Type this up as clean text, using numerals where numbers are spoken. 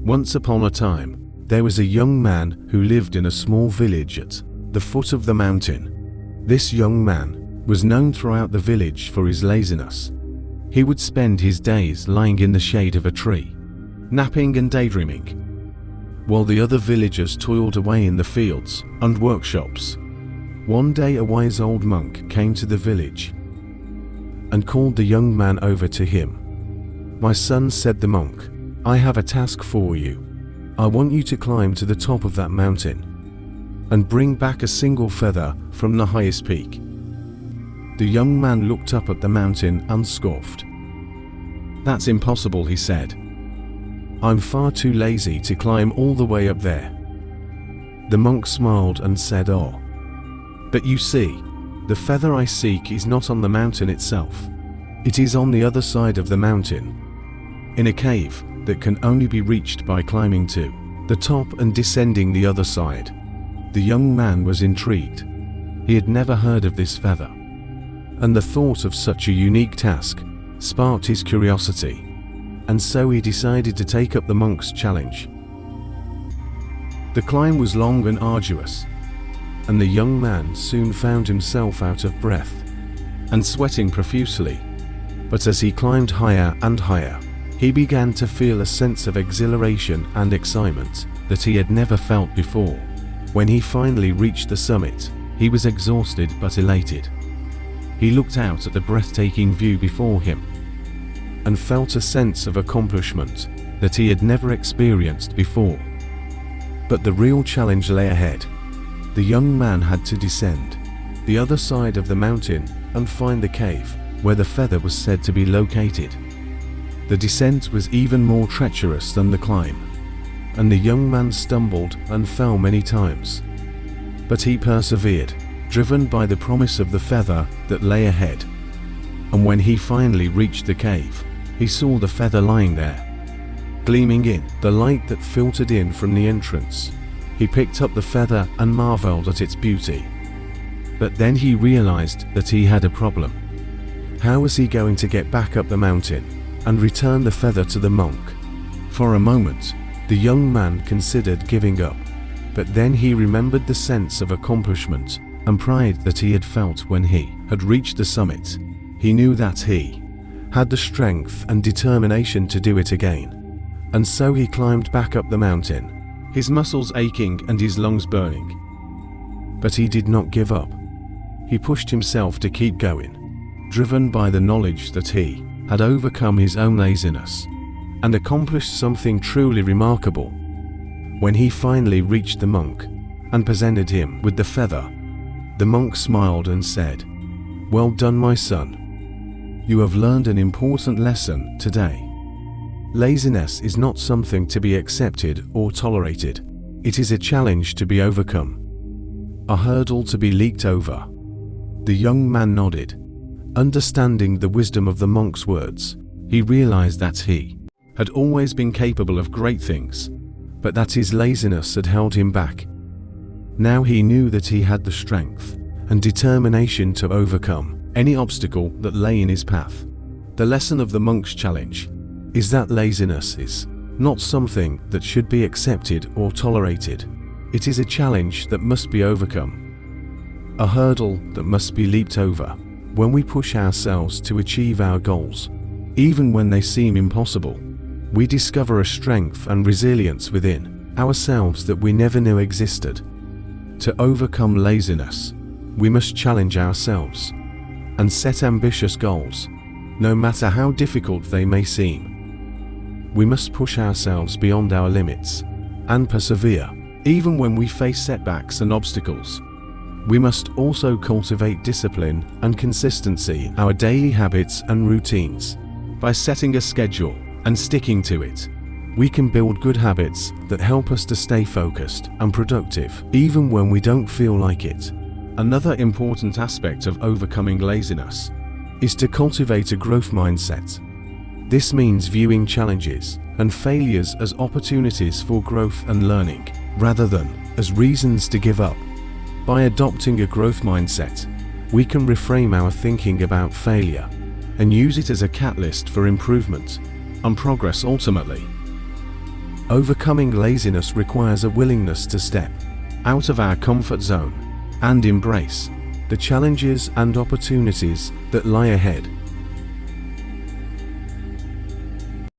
Once upon a time, there was a young man who lived in a small village at the foot of the mountain. This young man was known throughout the village for his laziness. He would spend his days lying in the shade of a tree, napping and daydreaming, while the other villagers toiled away in the fields and workshops. One day a wise old monk came to the village and called the young man over to him. "My son," said the monk, "I have a task for you. I want you to climb to the top of that mountain and bring back a single feather from the highest peak." The young man looked up at the mountain and scoffed. "That's impossible," he said. "I'm far too lazy to climb all the way up there." The monk smiled and said, "Oh, but you see, the feather I seek is not on the mountain itself. It is on the other side of the mountain, in a cave that can only be reached by climbing to the top and descending the other side." The young man was intrigued. He had never heard of this feather, and the thought of such a unique task sparked his curiosity, and so he decided to take up the monk's challenge. The climb was long and arduous, and the young man soon found himself out of breath and sweating profusely. But as he climbed higher and higher, he began to feel a sense of exhilaration and excitement that he had never felt before. When he finally reached the summit, he was exhausted but elated. He looked out at the breathtaking view before him and felt a sense of accomplishment that he had never experienced before. But the real challenge lay ahead. The young man had to descend the other side of the mountain and find the cave where the feather was said to be located. The descent was even more treacherous than the climb, and the young man stumbled and fell many times. But he persevered, driven by the promise of the feather that lay ahead. And when he finally reached the cave, he saw the feather lying there, gleaming in the light that filtered in from the entrance. He picked up the feather and marveled at its beauty. But then he realized that he had a problem. How was he going to get back up the mountain and return the feather to the monk? For a moment, the young man considered giving up, but then he remembered the sense of accomplishment and pride that he had felt when he had reached the summit. He knew that he had the strength and determination to do it again, and so he climbed back up the mountain, his muscles aching and his lungs burning. But he did not give up. He pushed himself to keep going, driven by the knowledge that he had overcome his own laziness and accomplished something truly remarkable. When he finally reached the monk and presented him with the feather, the monk smiled and said, "Well done, my son. You have learned an important lesson today. Laziness is not something to be accepted or tolerated. It is a challenge to be overcome, a hurdle to be leaped over." The young man nodded. Understanding the wisdom of the monk's words, he realized that he had always been capable of great things, but that his laziness had held him back. Now he knew that he had the strength and determination to overcome any obstacle that lay in his path. The lesson of the monk's challenge is that laziness is not something that should be accepted or tolerated. It is a challenge that must be overcome, a hurdle that must be leaped over. When we push ourselves to achieve our goals, even when they seem impossible, we discover a strength and resilience within ourselves that we never knew existed. To overcome laziness, we must challenge ourselves and set ambitious goals, no matter how difficult they may seem. We must push ourselves beyond our limits and persevere, even when we face setbacks and obstacles. We must also cultivate discipline and consistency in our daily habits and routines. By setting a schedule and sticking to it, we can build good habits that help us to stay focused and productive, even when we don't feel like it. Another important aspect of overcoming laziness is to cultivate a growth mindset. This means viewing challenges and failures as opportunities for growth and learning, rather than as reasons to give up. By adopting a growth mindset, we can reframe our thinking about failure and use it as a catalyst for improvement and progress ultimately. Overcoming laziness requires a willingness to step out of our comfort zone and embrace the challenges and opportunities that lie ahead.